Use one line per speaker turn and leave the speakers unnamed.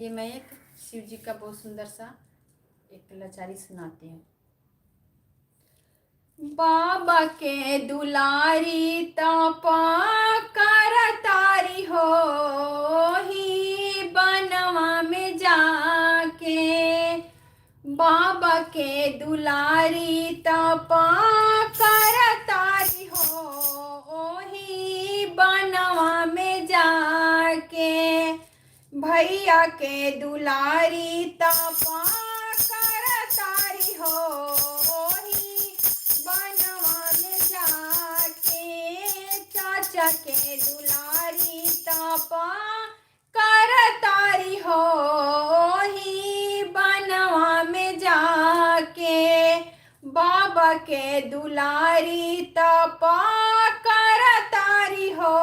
ये मैं एक शिव जी का बहुत सुंदर सा एक लाचारी सुनाती हूँ। बाबा के दुलारी तपा कर तारी हो ही बनवा में जाके। बाबा के दुलारी तपा कर तारी हो ही बनवा में जाके। भैया के दुलारी तपा कर तारी हो ही बनवा में जाके। चाचा के दुलारी तपा कर तारी हो ही बनवा में जाके। बाबा के दुलारी तपा कर तारी हो